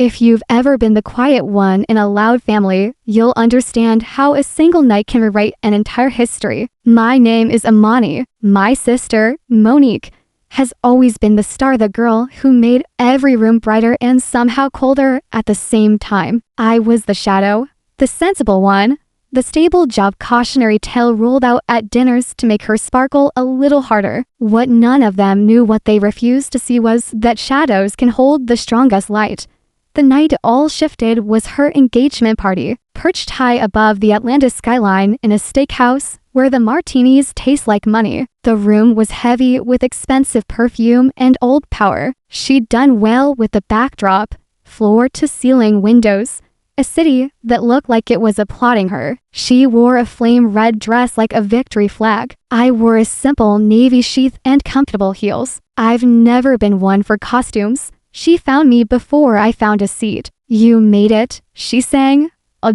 If you've ever been the quiet one in a loud family, you'll understand how a single night can rewrite an entire history. My name is Amani. My sister, Monique, has always been the star, the girl who made every room brighter and somehow colder at the same time. I was the shadow, the sensible one, the stable job cautionary tale rolled out at dinners to make her sparkle a little harder. What none of them knew, what they refused to see, was that shadows can hold the strongest light. The night all shifted was her engagement party, perched high above the Atlanta skyline in a steakhouse where the martinis taste like money. The room was heavy with expensive perfume and old power. She'd done well with the backdrop, floor-to-ceiling windows, a city that looked like it was applauding her. She wore a flame-red dress like a victory flag. I wore a simple navy sheath and comfortable heels. I've never been one for costumes. She found me before I found a seat. "You made it," she sang.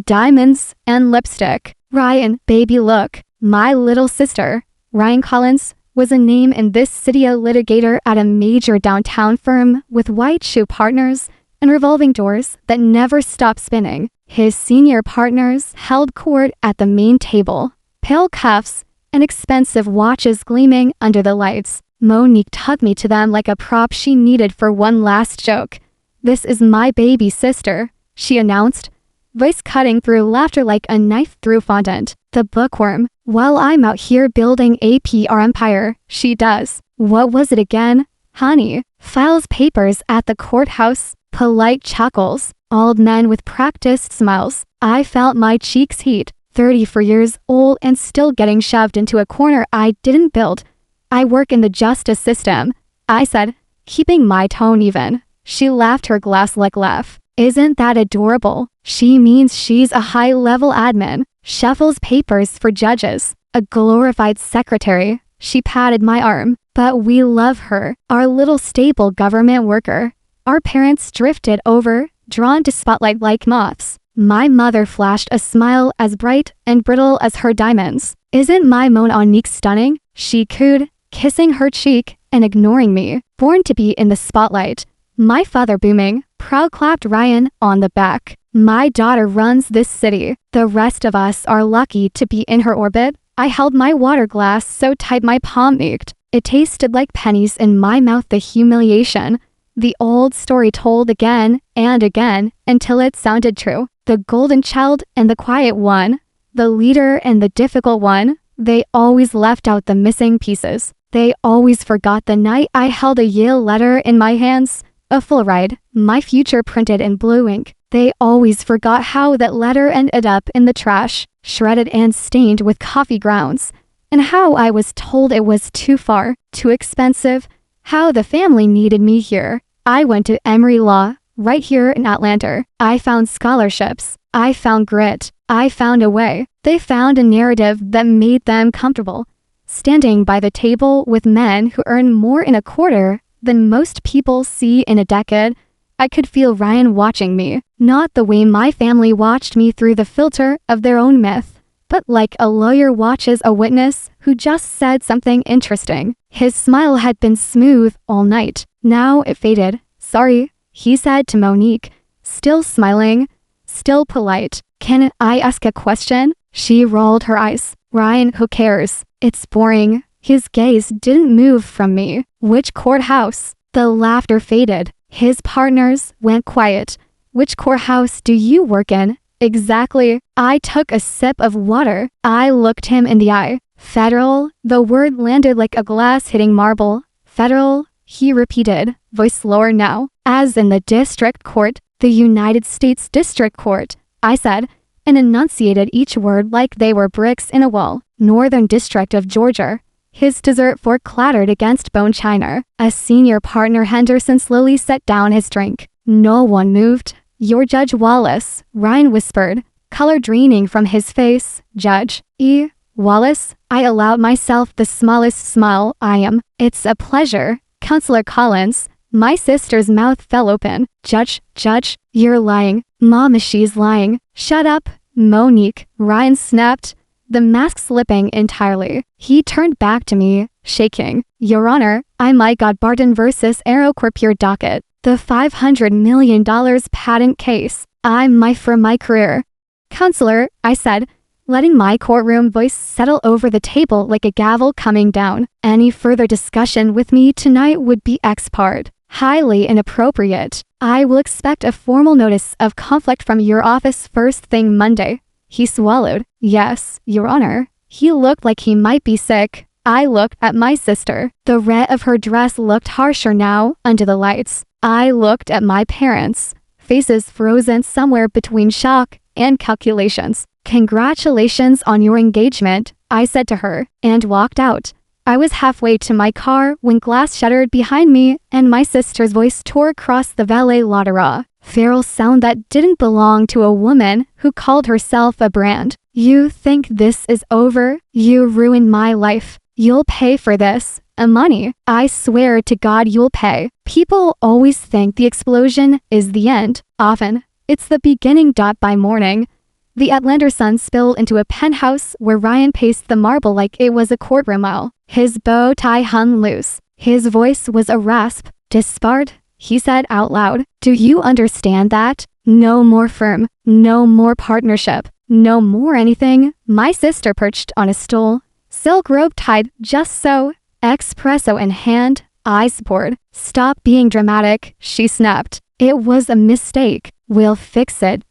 "Diamonds and lipstick." Ryan, baby, look. My little sister, Ryan Collins, was a name in this city, a litigator at a major downtown firm with white shoe partners and revolving doors that never stopped spinning. His senior partners held court at the main table, pale cuffs and expensive watches gleaming under the lights. Monique tugged me to them like a prop she needed for one last joke. "This is my baby sister," she announced, voice cutting through laughter like a knife through fondant. "The bookworm. While I'm out here building a PR empire, she does. What was it again? Honey. Files papers at the courthouse, polite chuckles, old men with practiced smiles." I felt my cheeks heat. 34 years old and still getting shoved into a corner I didn't build. "I work in the justice system," I said, keeping my tone even. She laughed her glass-like laugh. "Isn't that adorable? She means she's a high-level admin, shuffles papers for judges, a glorified secretary." She patted my arm. "But we love her, our little stable government worker." Our parents drifted over, drawn to spotlight like moths. My mother flashed a smile as bright and brittle as her diamonds. "Isn't my Monique stunning?" she cooed, kissing her cheek and ignoring me. Born to be in the spotlight. My father, booming, proud, clapped Ryan on the back. "My daughter runs this city. The rest of us are lucky to be in her orbit." I held my water glass so tight my palm ached. It tasted like pennies in my mouth. The humiliation. The old story told again and again until it sounded true. The golden child and the quiet one. The leader and the difficult one. They always left out the missing pieces. They always forgot the night I held a Yale letter in my hands, a full ride, my future printed in blue ink. They always forgot how that letter ended up in the trash, shredded and stained with coffee grounds, and how I was told it was too far, too expensive, how the family needed me here. I went to Emory Law, right here in Atlanta. I found scholarships. I found grit. I found a way. They found a narrative that made them comfortable. Standing by the table with men who earn more in a quarter than most people see in a decade, I could feel Ryan watching me, not the way my family watched me through the filter of their own myth, but like a lawyer watches a witness who just said something interesting. His smile had been smooth all night. Now it faded. "Sorry," he said to Monique, still smiling, still polite. "Can I ask a question?" She rolled her eyes. "Ryan, who cares? It's boring." His gaze didn't move from me. "Which courthouse?" The laughter faded. His partners went quiet. "Which courthouse do you work in?" "Exactly." I took a sip of water. I looked him in the eye. "Federal." The word landed like a glass hitting marble. "Federal," he repeated, voice lower now. "As in the district court." "The United States District Court," I said, and enunciated each word like they were bricks in a wall. "Northern District of Georgia." His dessert fork clattered against bone china. A senior partner, Henderson, slowly set down his drink. No one moved. "You're Judge Wallace," Ryan whispered, color draining from his face. "Judge E. Wallace?" I allowed myself the smallest smile. "I am." "It's a pleasure, Counselor Collins." My sister's mouth fell open. Judge, you're lying." "Mama, she's lying." "Shut up, Monique," Ryan snapped, the mask slipping entirely. He turned back to me, shaking. "Your Honor, I got Barton versus AeroCorp your docket. The $500 million patent case. For my career. Counselor, I said, letting my courtroom voice settle over the table like a gavel coming down. Any further discussion with me tonight would be ex parte. Highly inappropriate. I will expect a formal notice of conflict from your office first thing Monday. He swallowed. Yes, Your Honor. He looked like he might be sick. I looked at my sister. The red of her dress looked harsher now, under the lights. I looked at my parents. Faces frozen somewhere between shock and calculations. Congratulations on your engagement, I said to her, and walked out. I was halfway to my car when glass shattered behind me and my sister's voice tore across the valet latera. Feral sound that didn't belong to a woman who called herself a brand. You think this is over? You ruined my life. You'll pay for this. Money. I swear to God you'll pay. People always think the explosion is the end. Often, it's the beginning. By morning, the Atlanta sun spilled into a penthouse where Ryan paced the marble like it was a courtroom aisle. His bow tie hung loose. His voice was a rasp. Despard, he said out loud. Do you understand that? No more firm. No more partnership. No more anything. My sister perched on a stool. Silk robe tied just so. Espresso in hand. Eyes bored. Stop being dramatic, she snapped. It was a mistake. We'll fix it,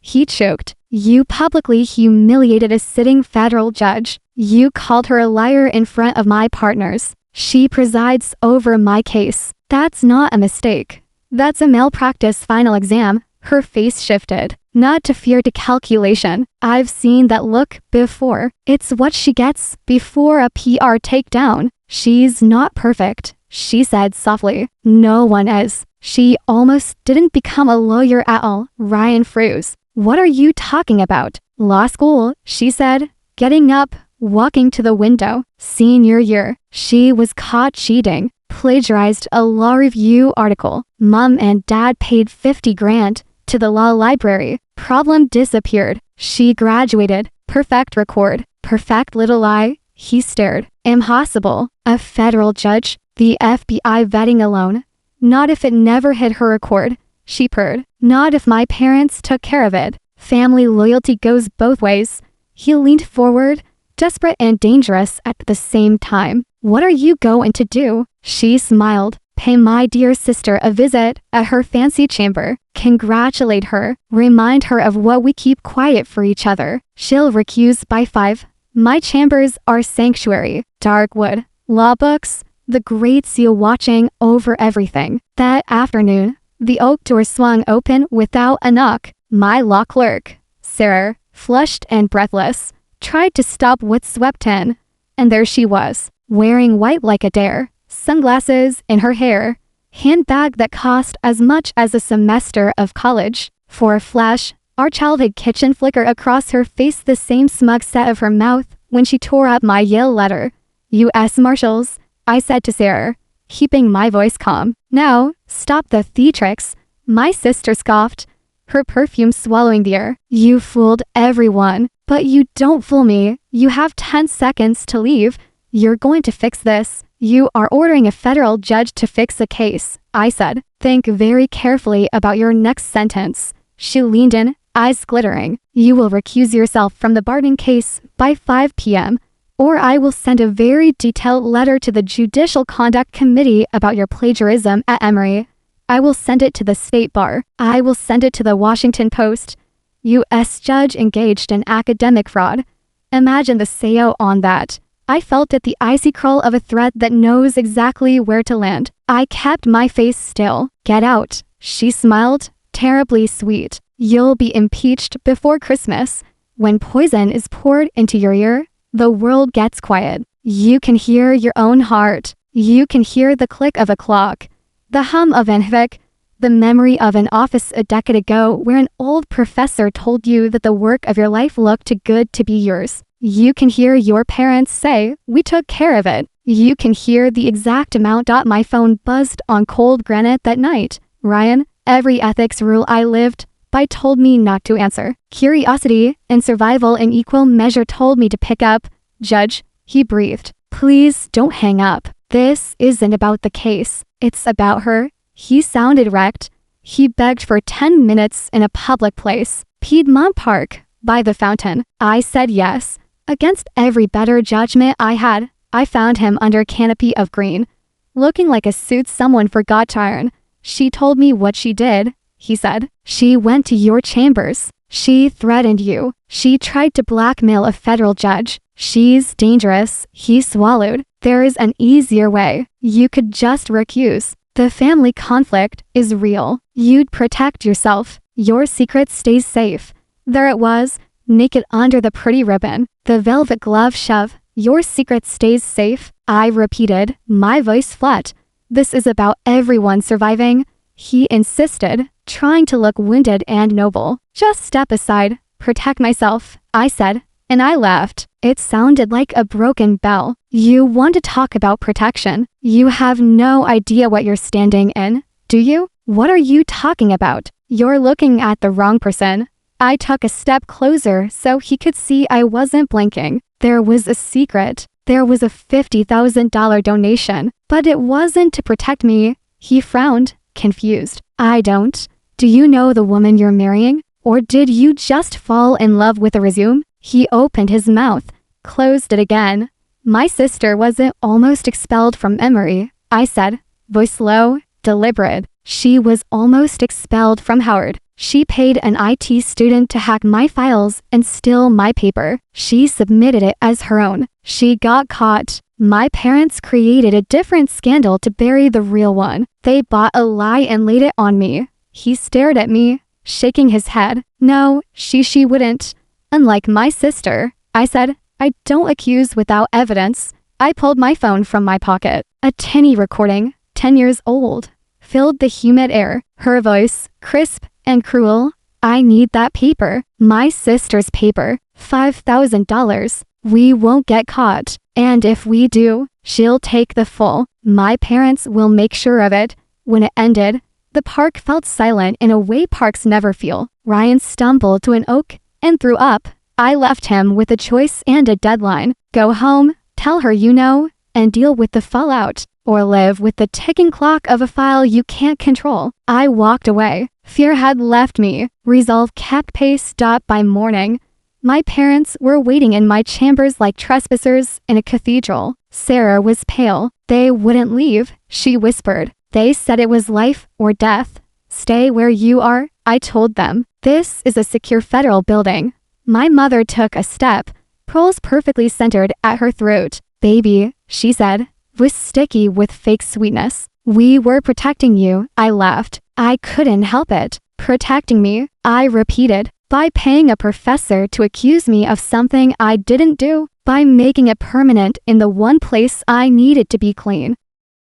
he choked. You publicly humiliated a sitting federal judge. You called her a liar in front of my partners. She presides over my case. That's not a mistake. That's a malpractice final exam. Her face shifted. Not to fear to calculation. I've seen that look before. It's what she gets before a PR takedown. She's not perfect, she said softly. No one is. She almost didn't become a lawyer at all. Ryan froze. What are you talking about? Law school, she said, getting up, walking to the window. Senior year, she was caught cheating. Plagiarized a law review article. Mom and dad paid $50,000 to the law library. Problem disappeared. She graduated. Perfect record. Perfect little lie. He stared. Impossible. A federal judge. The FBI vetting alone. Not if it never hit her record. She purred. Not if my parents took care of it. Family loyalty goes both ways. He leaned forward, desperate and dangerous at the same time. What are you going to do? She smiled. Pay my dear sister a visit at her fancy chamber. Congratulate her. Remind her of what we keep quiet for each other. She'll recuse by 5. My chambers are sanctuary. Dark wood. Law books. The Great Seal watching over everything. That afternoon, the oak door swung open without a knock. My law clerk, Sarah, flushed and breathless, tried to stop what swept in. And there she was, wearing white like a dare, sunglasses in her hair, handbag that cost as much as a semester of college. For a flash, our childhood kitchen flickered across her face, the same smug set of her mouth when she tore up my Yale letter. U.S. Marshals, I said to Sarah, keeping my voice calm. Now, stop the theatrics. My sister scoffed, her perfume swallowing the air. You fooled everyone, but you don't fool me. You have 10 seconds to leave. You're going to fix this. You are ordering a federal judge to fix a case, I said. Think very carefully about your next sentence. She leaned in, eyes glittering. You will recuse yourself from the Barton case by 5 p.m., or I will send a very detailed letter to the Judicial Conduct Committee about your plagiarism at Emory. I will send it to the State Bar. I will send it to the Washington Post. U.S. judge engaged in academic fraud. Imagine the SEO on that. I felt it, the icy crawl of a thread that knows exactly where to land. I kept my face still. Get out. She smiled, terribly sweet. You'll be impeached before Christmas. When poison is poured into your ear, the world gets quiet. You can hear your own heart. You can hear the click of a clock, the hum of an HVAC, the memory of an office a decade ago where an old professor told you that the work of your life looked too good to be yours. You can hear your parents say, we took care of it. You can hear the exact amount. My phone buzzed on cold granite that night. Ryan, every ethics rule I lived by told me not to answer. Curiosity and survival in equal measure told me to pick up. Judge, he breathed. Please don't hang up. This isn't about the case. It's about her. He sounded wrecked. He begged for 10 minutes in a public place, Piedmont Park, by the fountain. I said yes. Against every better judgment I had, I found him under a canopy of green, looking like a suit someone forgot to iron. She told me what she did, he said. She went to your chambers. She threatened you. She tried to blackmail a federal judge. She's dangerous, he swallowed. There is an easier way. You could just recuse. The family conflict is real. You'd protect yourself. Your secret stays safe. There it was, naked under the pretty ribbon, the velvet glove shove. Your secret stays safe, I repeated, my voice flat. This is about everyone surviving, he insisted, trying to look wounded and noble. Just step aside, protect myself, I said, and I laughed. It sounded like a broken bell. You want to talk about protection? You have no idea what you're standing in, do you? What are you talking about? You're looking at the wrong person. I took a step closer so he could see I wasn't blinking. There was a secret. There was a $50,000 donation, but it wasn't to protect me. He frowned, confused. I don't. Do you know the woman you're marrying? Or did you just fall in love with a resume? He opened his mouth, closed it again. My sister wasn't almost expelled from Emory, I said, voice low, deliberate. She was almost expelled from Howard. She paid an IT student to hack my files and steal my paper. She submitted it as her own. She got caught. My parents created a different scandal to bury the real one. They bought a lie and laid it on me. He stared at me, shaking his head. No, she wouldn't. Unlike my sister, I said, I don't accuse without evidence. I pulled my phone from my pocket. A tinny recording, 10 years old, filled the humid air. Her voice, crisp and cruel. I need that paper. My sister's paper. $5,000. We won't get caught. And if we do, she'll take the full. My parents will make sure of it. When it ended, the park felt silent in a way parks never feel. Ryan stumbled to an oak and threw up. I left him with a choice and a deadline. Go home, tell her you know, and deal with the fallout, or live with the ticking clock of a file you can't control. I walked away. Fear had left me. Resolve kept pace. By morning, my parents were waiting in my chambers like trespassers in a cathedral. Sarah was pale. They wouldn't leave, she whispered. They said it was life or death. Stay where you are, I told them. This is a secure federal building. My mother took a step, pearls perfectly centered at her throat. Baby, she said, was sticky with fake sweetness. We were protecting you, I laughed. I couldn't help it. Protecting me, I repeated, by paying a professor to accuse me of something I didn't do, by making it permanent in the one place I needed to be clean.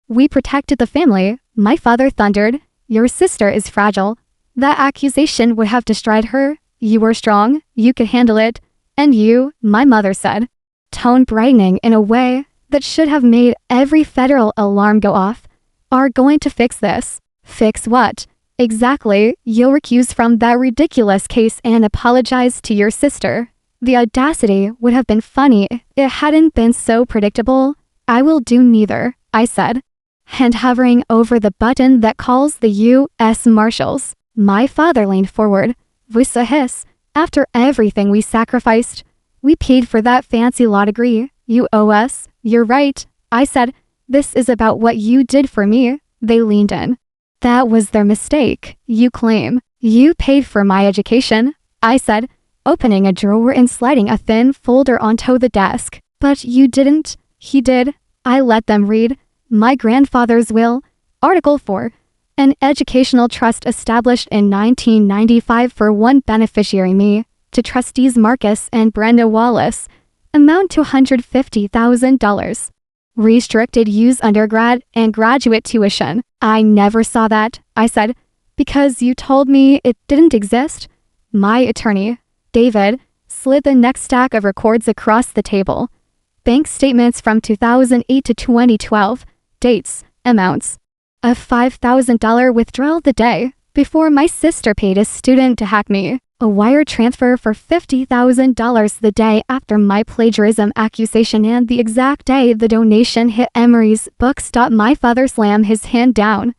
We protected the family, my father thundered. Your sister is fragile. That accusation would have destroyed her. You were strong, you could handle it. And you, my mother said, tone brightening in a way that should have made every federal alarm go off, are going to fix this. Fix what? Exactly, you'll recuse from that ridiculous case and apologize to your sister. The audacity would have been funny if it hadn't been so predictable. I will do neither, I said, hand hovering over the button that calls the U.S. Marshals. My father leaned forward, voice a hiss. After everything we sacrificed, we paid for that fancy law degree. You owe us. You're right, I said. This is about what you did for me. They leaned in. That was their mistake, you claim. You paid for my education, I said, opening a drawer and sliding a thin folder onto the desk. But you didn't. He did. I let them read. My grandfather's will, Article 4, an educational trust established in 1995 for one beneficiary, me, to trustees Marcus and Brenda Wallace, amount to $150,000. Restricted use undergrad and graduate tuition. I never saw that, I said, because you told me it didn't exist. My attorney, David, slid the next stack of records across the table. Bank statements from 2008 to 2012, dates, amounts. A $5,000 withdrawal the day before my sister paid a student to hack me. A wire transfer for $50,000 the day after my plagiarism accusation and the exact day the donation hit Emery's books. My father slammed his hand down.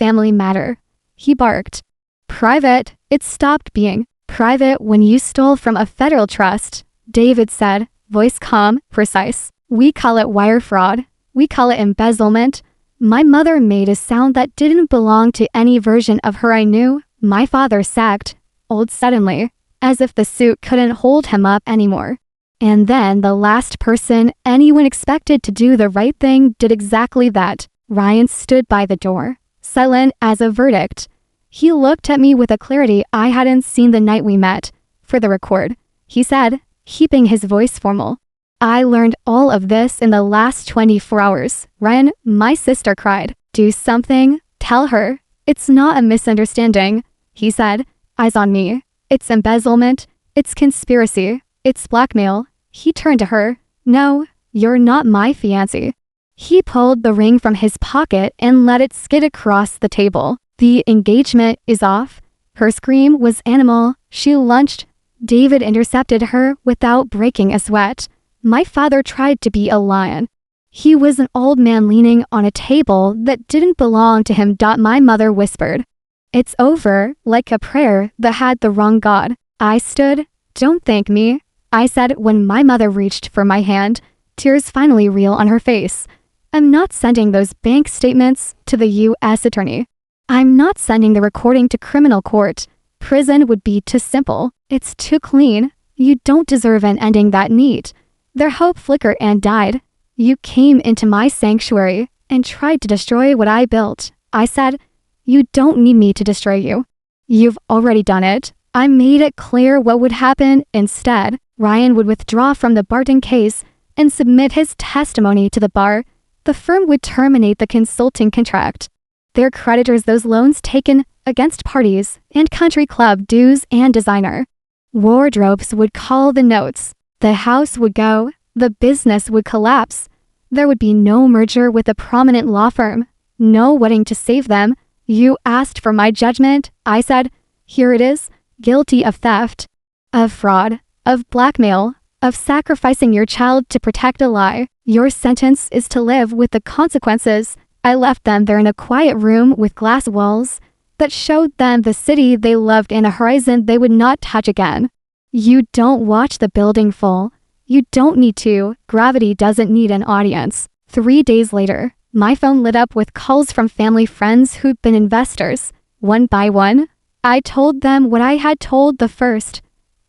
family matter. He barked. Private, it stopped being private when you stole from a federal trust, David said, voice calm, precise. We call it wire fraud. We call it embezzlement. My mother made a sound that didn't belong to any version of her I knew. My father sagged, old suddenly, as if the suit couldn't hold him up anymore. And then the last person anyone expected to do the right thing did exactly that. Ryan stood by the door, silent as a verdict. He looked at me with a clarity I hadn't seen the night we met. For the record, he said, keeping his voice formal. I learned all of this in the last 24 hours. Ryan, my sister cried. Do something. Tell her. It's not a misunderstanding, he said, eyes on me. It's embezzlement. It's conspiracy. It's blackmail. He turned to her. No, you're not my fiancé. He pulled the ring from his pocket and let it skid across the table. The engagement is off. Her scream was animal. She lunged. David intercepted her without breaking a sweat. My father tried to be a lion. He was an old man leaning on a table that didn't belong to him. My mother whispered. It's over, like a prayer that had the wrong God. I stood. Don't thank me, I said when my mother reached for my hand, tears finally real on her face. I'm not sending those bank statements to the U.S. attorney. I'm not sending the recording to criminal court. Prison would be too simple. It's too clean. You don't deserve an ending that neat. Their hope flickered and died. You came into my sanctuary and tried to destroy what I built. I said, you don't need me to destroy you. You've already done it. I made it clear what would happen instead. Ryan would withdraw from the Barton case and submit his testimony to the bar. The firm would terminate the consulting contract. Their creditors those loans taken against parties and country club dues and designer. Wardrobes would call the notes. The house would go. The business would collapse. There would be no merger with a prominent law firm. No wedding to save them. You asked for my judgment. I said, here it is. Guilty of theft, of fraud, of blackmail, of sacrificing your child to protect a lie. Your sentence is to live with the consequences. I left them there in a quiet room with glass walls that showed them the city they loved and a horizon they would not touch again. You don't watch the building fall. You don't need to. Gravity doesn't need an audience. 3 days later, my phone lit up with calls from family friends who'd been investors. One by one, I told them what I had told the first.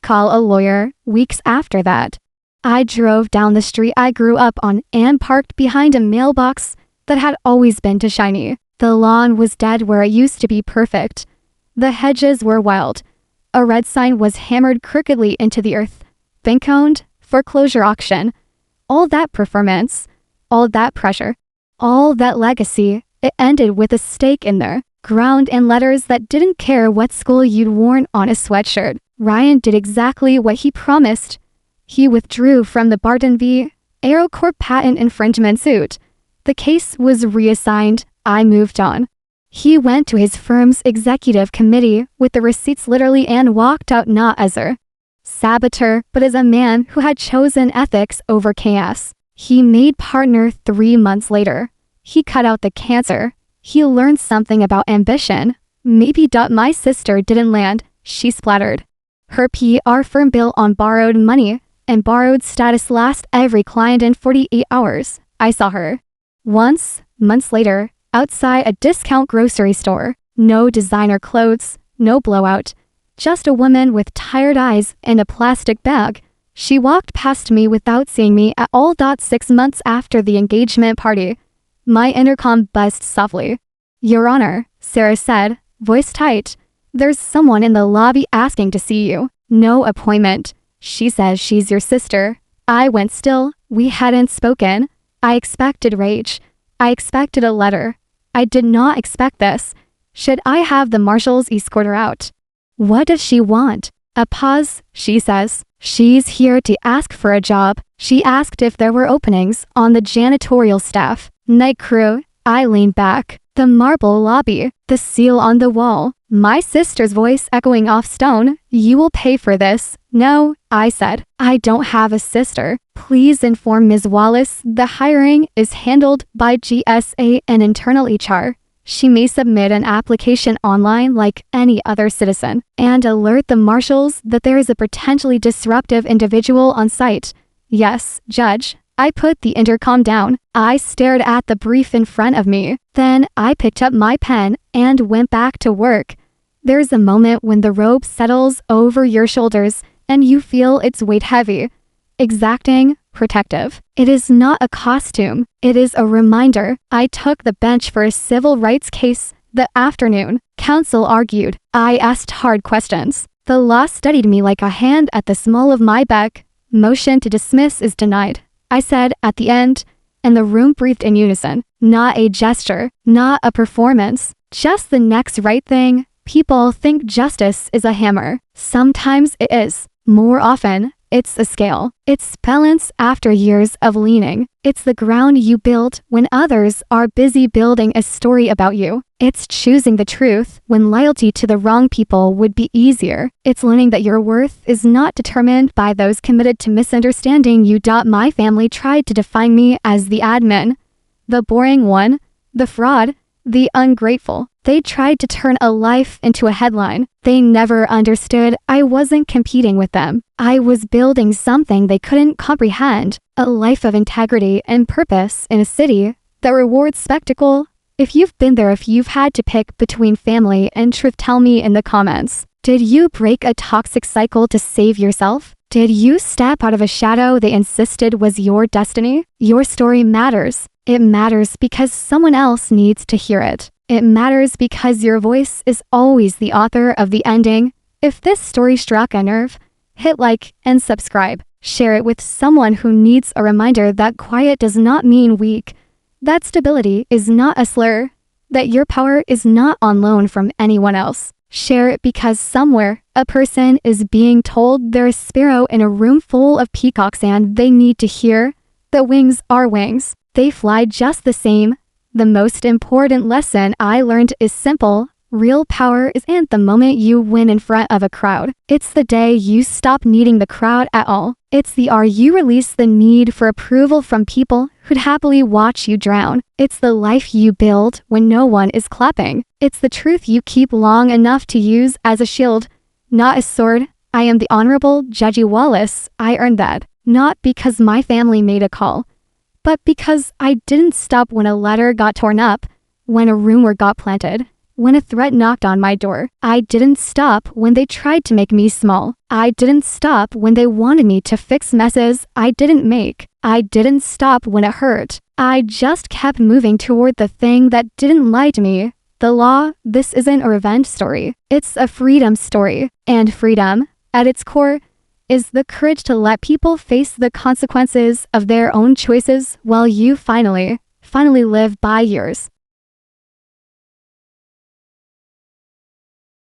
Call a lawyer. Weeks after that, I drove down the street I grew up on and parked behind a mailbox that had always been too shiny. The lawn was dead where it used to be perfect. The hedges were wild. A red sign was hammered crookedly into the earth. Bank-owned, foreclosure auction. All that performance, all that pressure, all that legacy, it ended with a stake in there, ground in letters that didn't care what school you'd worn on a sweatshirt. Ryan did exactly what he promised. He withdrew from the Barton v. AeroCorp patent infringement suit. The case was reassigned. I moved on. He went to his firm's executive committee with the receipts literally and walked out not as a saboteur, but as a man who had chosen ethics over chaos. He made partner 3 months later. He cut out the cancer. He learned something about ambition. Maybe my sister didn't land, she splattered. Her PR firm built on borrowed money, and borrowed status last every client in 48 hours. I saw her. Once, months later, outside a discount grocery store. No designer clothes, no blowout. Just a woman with tired eyes and a plastic bag. She walked past me without seeing me at all. 6 months after the engagement party. My intercom buzzed softly. Your Honor, Sarah said, voice tight. There's someone in the lobby asking to see you. No appointment. She says she's your sister. I went still. We hadn't spoken. I expected rage. I expected a letter. I did not expect this. Should I have the marshals escort her out? What does she want? A pause, she says. She's here to ask for a job. She asked if there were openings on the janitorial staff. Night crew. I leaned back. The marble lobby. The seal on the wall. My sister's voice echoing off stone. You will pay for this. No, I said. I don't have a sister. Please inform Ms. Wallace the hiring is handled by GSA and internal HR. She may submit an application online like any other citizen and alert the marshals that there is a potentially disruptive individual on site. Yes, Judge. I put the intercom down. I stared at the brief in front of me. Then I picked up my pen and went back to work. There's a moment when the robe settles over your shoulders and you feel its weight heavy. Exacting, protective. It is not a costume. It is a reminder. I took the bench for a civil rights case the afternoon. Counsel argued. I asked hard questions. The law studied me like a hand at the small of my back. Motion to dismiss is denied, I said at the end, and the room breathed in unison. Not a gesture, not a performance, just the next right thing. People think justice is a hammer. Sometimes it is. More often, it's a scale. It's balance after years of leaning. It's the ground you build when others are busy building a story about you. It's choosing the truth when loyalty to the wrong people would be easier. It's learning that your worth is not determined by those committed to misunderstanding you. My family tried to define me as the admin, the boring one, the fraud, the ungrateful. They tried to turn a life into a headline. They never understood I wasn't competing with them. I was building something they couldn't comprehend, a life of integrity and purpose in a city that rewards spectacle. If you've been there, if you've had to pick between family and truth, tell me in the comments. Did you break a toxic cycle to save yourself? Did you step out of a shadow they insisted was your destiny? Your story matters. It matters because someone else needs to hear it. It matters because your voice is always the author of the ending. If this story struck a nerve, hit like and subscribe. Share it with someone who needs a reminder that quiet does not mean weak, that stability is not a slur, that your power is not on loan from anyone else. Share it because somewhere, a person is being told they're a sparrow in a room full of peacocks and they need to hear that wings are wings. They fly just the same. The most important lesson I learned is simple. Real power isn't the moment you win in front of a crowd. It's the day you stop needing the crowd at all. It's the hour you release the need for approval from people who'd happily watch you drown. It's the life you build when no one is clapping. It's the truth you keep long enough to use as a shield, not a sword. I am the Honorable Judge Wallace. I earned that, not because my family made a call, but because I didn't stop when a letter got torn up, when a rumor got planted, when a threat knocked on my door. I didn't stop when they tried to make me small. I didn't stop when they wanted me to fix messes I didn't make. I didn't stop when it hurt. I just kept moving toward the thing that didn't lie to me. The law. This isn't a revenge story. It's a freedom story. And freedom, at its core, is the courage to let people face the consequences of their own choices while you finally live by yours.